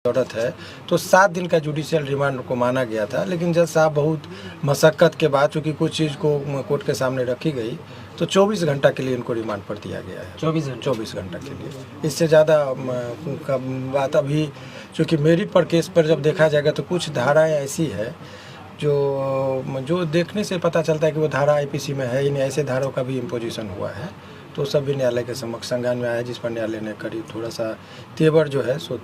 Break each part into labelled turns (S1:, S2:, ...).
S1: जरूरत है तो 7 दिन का जुडिशियल रिमांड को माना गया था, लेकिन जज साहब बहुत मशक्क़त के बाद चूँकि कुछ चीज़ को कोर्ट के सामने रखी गई तो 24 घंटा के लिए इनको रिमांड पर दिया गया है। 24 घंटा के लिए। इससे ज़्यादा का बात अभी चूँकि मेरिट पर केस पर जब देखा जाएगा तो कुछ धाराएँ ऐसी है जो देखने से पता चलता है कि वो धारा IPC में है ही नहीं, ऐसे धाराओं का भी इम्पोजिशन हुआ है। तो सब भी न्यायालय के समक्ष संज्ञान में आया, जिस पर न्यायालय ने करीब थोड़ा सा तेवर जो है सो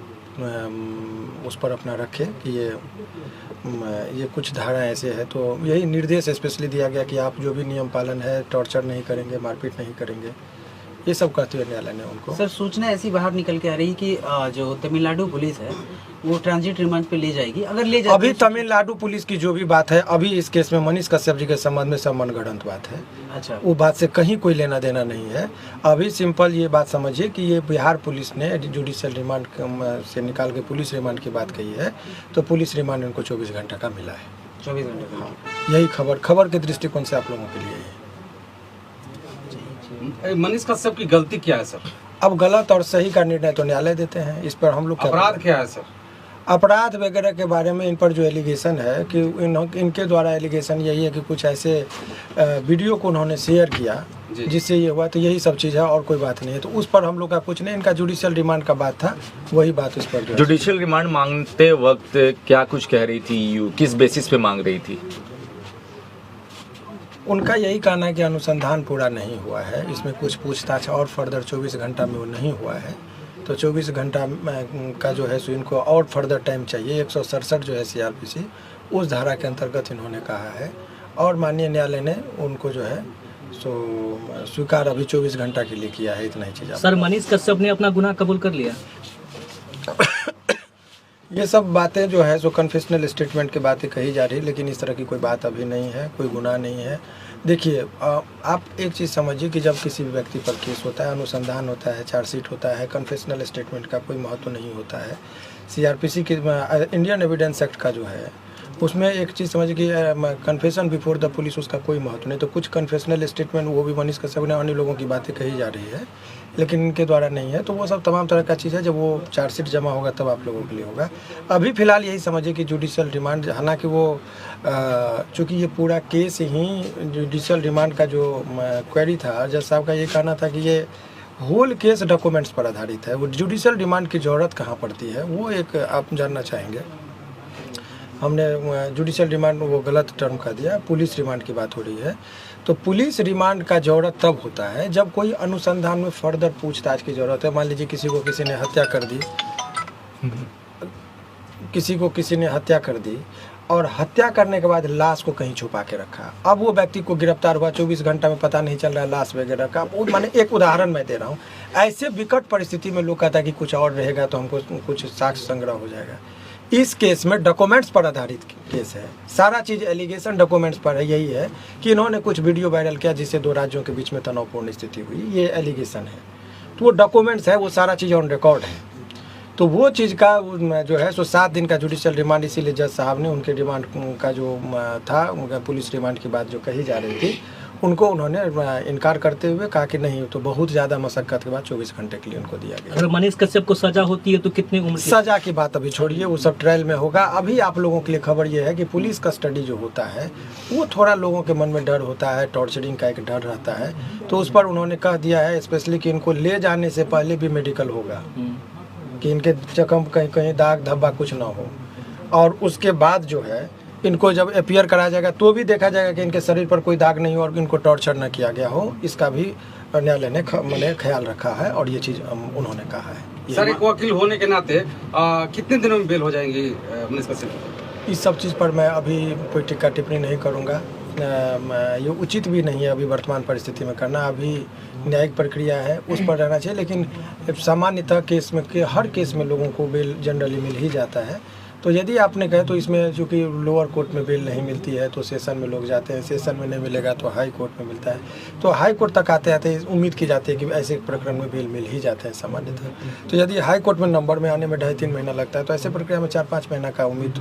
S1: उस पर अपना रखे कि ये कुछ धाराएं ऐसे है। तो यही निर्देश स्पेशली दिया गया कि आप जो भी नियम पालन है, टॉर्चर नहीं करेंगे, मारपीट नहीं करेंगे, ये सब कहते हुए न्यायालय ने उनको।
S2: सर, सूचना ऐसी बाहर निकल के आ रही कि जो तमिलनाडु पुलिस है वो ट्रांजिट रिमांड पे ले जाएगी, अगर ले जाएगी।
S1: अभी तमिलनाडु पुलिस की जो भी बात है, अभी इस केस में मनीष कश्यप जी के संबंध में सब मनगढ़ंत बात है।
S2: अच्छा,
S1: वो बात से कहीं कोई लेना देना नहीं है। अभी सिंपल ये बात समझिए कि ये बिहार पुलिस ने जुडिशियल रिमांड से निकाल के पुलिस रिमांड की बात कही है, तो पुलिस रिमांड इनको 24 घंटे का मिला है।
S2: 24 घंटे का।
S1: हाँ, यही खबर के दृष्टिकोण से आप लोगों के लिए है।
S3: मनीष कश्यप की गलती क्या है सर?
S1: अब गलत और सही का निर्णय तो न्यायालय देते हैं, इस पर हम लोग
S3: अपराध क्या है सर?
S1: अपराध वगैरह के बारे में इन पर जो एलिगेशन है कि इनके द्वारा एलिगेशन यही है कि कुछ ऐसे वीडियो को उन्होंने शेयर किया जिससे ये हुआ, तो यही सब चीज़ है और कोई बात नहीं है। तो उस पर हम लोग का कुछ नहीं, इनका जुडिशियल रिमांड का बात था, वही बात उस पर।
S4: जुडिशियल रिमांड मांगते वक्त क्या कुछ कह रही थी, किस बेसिस पे मांग रही थी?
S1: उनका यही कहना है कि अनुसंधान पूरा नहीं हुआ है, इसमें कुछ पूछताछ और फर्दर 24 घंटा में वो नहीं हुआ है, तो 24 घंटा का जो है सो इनको और फर्दर टाइम चाहिए। 167 जो है CRPC उस धारा के अंतर्गत इन्होंने कहा है, और माननीय न्यायालय ने उनको जो है सो स्वीकार अभी 24 घंटा के लिए किया है। इतना ही चीज़।
S5: सर, मनीष कश्यप ने अपना गुनाह कबूल कर लिया?
S1: ये सब बातें जो है सो कन्फेशनल स्टेटमेंट की बातें कही जा रही है, लेकिन इस तरह की कोई बात अभी नहीं है, कोई गुनाह नहीं है। देखिए, आप एक चीज़ समझिए कि जब किसी भी व्यक्ति पर केस होता है, अनुसंधान होता है, चार्जशीट होता है, कन्फेशनल स्टेटमेंट का कोई महत्व नहीं होता है। CRPC के इंडियन एविडेंस एक्ट का जो है उसमें एक चीज़ समझिए कि कन्फेशन बिफोर द पुलिस, उसका कोई महत्व नहीं। तो कुछ कन्फेशनल स्टेटमेंट वो भी मनीष कश्यप ने अन्य लोगों की बातें कही जा रही है, लेकिन इनके द्वारा नहीं है। तो वो सब तमाम तरह का चीज़ है, जब वो चार्जशीट जमा होगा तब आप लोगों के लिए होगा। अभी फ़िलहाल यही समझिए कि जुडिशियल रिमांड, हालांकि वो चूँकि ये पूरा केस ही जुडिशियल रिमांड का जो क्वेरी था, जज साहब का ये कहना था कि ये होल केस डॉक्यूमेंट्स पर आधारित है, वो जुडिशियल रिमांड की ज़रूरत कहाँ पड़ती है, वो एक आप जानना चाहेंगे। हमने जुडिशियल रिमांड वो गलत टर्म का दिया, पुलिस रिमांड की बात हो रही है। तो पुलिस रिमांड का ज़रूरत तब होता है जब कोई अनुसंधान में फर्दर पूछताछ की ज़रूरत है। मान लीजिए किसी ने हत्या कर दी, किसी ने हत्या कर दी और हत्या करने के बाद लाश को कहीं छुपा के रखा। अब वो व्यक्ति को गिरफ्तार हुआ, 24 घंटा में पता नहीं चल रहा है लाश वगैरह का। वो माने एक उदाहरण मैं दे रहा हूँ। ऐसे विकट परिस्थिति में लोग कहता है कि कुछ और रहेगा तो हमको कुछ साक्ष्य संग्रह हो जाएगा। इस केस में डॉक्यूमेंट्स पर आधारित केस है, सारा चीज़ एलिगेशन डॉक्यूमेंट्स पर है। यही है कि इन्होंने कुछ वीडियो वायरल किया जिससे 2 राज्यों के बीच में तनावपूर्ण स्थिति हुई, ये एलिगेशन है। तो वो डॉक्यूमेंट्स है, वो सारा चीज़ ऑन रिकॉर्ड है। तो वो चीज़ का जो है सो 7 दिन का जुडिशियल रिमांड, इसीलिए जज साहब ने उनके रिमांड का जो था, उनका पुलिस रिमांड की बात जो कही जा रही थी, उनको उन्होंने इनकार करते हुए कहा कि नहीं, तो बहुत ज़्यादा मशक्क़त के बाद 24 घंटे के लिए उनको दिया गया।
S5: अगर मनीष कश्यप को सजा होती है तो कितनी उम्र?
S1: सजा की बात अभी छोड़िए, वो सब ट्रायल में होगा। अभी आप लोगों के लिए खबर ये है कि पुलिस कस्टडी जो होता है वो थोड़ा लोगों के मन में डर होता है, टॉर्चरिंग का एक डर रहता है। तो उस पर उन्होंने कह दिया है स्पेशली कि इनको ले जाने से पहले भी मेडिकल होगा, कि इनके जख्म कहीं दाग धब्बा कुछ ना हो, और उसके बाद जो है इनको जब अपीयर कराया जाएगा तो भी देखा जाएगा कि इनके शरीर पर कोई दाग नहीं हो और इनको टॉर्चर न किया गया हो। इसका भी न्यायालय ने ख्याल रखा है और ये चीज़ उन्होंने कहा है।
S3: सर, एक वकील होने के नाते कितने दिनों में बेल हो जाएंगी मनीष कश्यप?
S1: इस सब चीज़ पर मैं अभी कोई टिक्का टिप्पणी नहीं करूँगा, ये उचित भी नहीं है अभी वर्तमान परिस्थिति में करना। अभी न्यायिक प्रक्रिया है, उस पर रहना चाहिए। लेकिन सामान्यतः केस में हर केस में लोगों को बेल जनरली मिल ही जाता है। तो यदि आपने कहे तो इसमें चूँकि लोअर कोर्ट में बेल नहीं मिलती है तो सेशन में लोग जाते हैं, सेशन में नहीं मिलेगा तो हाई कोर्ट में मिलता है। तो हाई कोर्ट तक आते आते उम्मीद की जाती है कि ऐसे प्रकरण में बेल मिल ही जाते हैं सामान्यतः। तो यदि हाई कोर्ट में नंबर में आने में 2.5-3 महीना लगता है, तो ऐसे प्रक्रिया में 4-5 महीना का उम्मीद,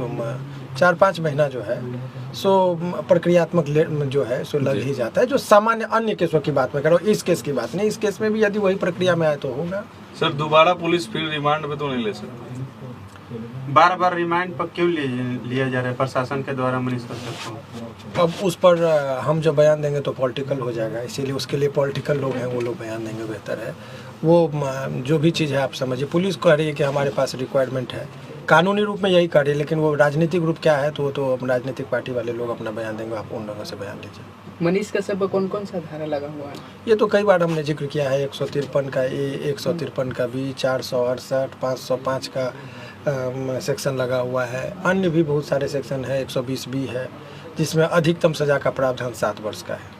S1: 4-5 महीना जो है सो प्रक्रियात्मक जो है सो लग ही जाता है। जो सामान्य अन्य केसों की बात मैं कर रहा हूँ, इस केस की बात नहीं। इस केस में भी यदि वही प्रक्रिया में आए तो होगा।
S6: सर, दोबारा पुलिस फिर रिमांड पे तो नहीं ले सकती? बार बार रिमांड पर क्यों लिया जा रहा है प्रशासन के द्वारा मनीष कश्यप को?
S1: अब उस पर हम जब बयान देंगे तो पॉलिटिकल हो जाएगा, इसीलिए उसके लिए पॉलिटिकल लोग हैं, वो लोग बयान देंगे बेहतर है। वो जो भी चीज़ है आप समझिए, पुलिस कह रही है कि हमारे पास रिक्वायरमेंट है, कानूनी रूप में यही कर रही है, लेकिन वो राजनीतिक रूप क्या है तो राजनीतिक पार्टी वाले लोग अपना बयान देंगे, आप उन लोगों से बयान लीजिए।
S7: मनीष कश्यप पर कौन कौन सा धारा लगा हुआ है?
S1: ये तो कई बार हमने जिक्र किया है, 153 का ए, 153 का बी, 468, 505 का सेक्शन लगा हुआ है, अन्य भी बहुत सारे सेक्शन है, 120 बी है, जिसमें अधिकतम सज़ा का प्रावधान 7 वर्ष का है।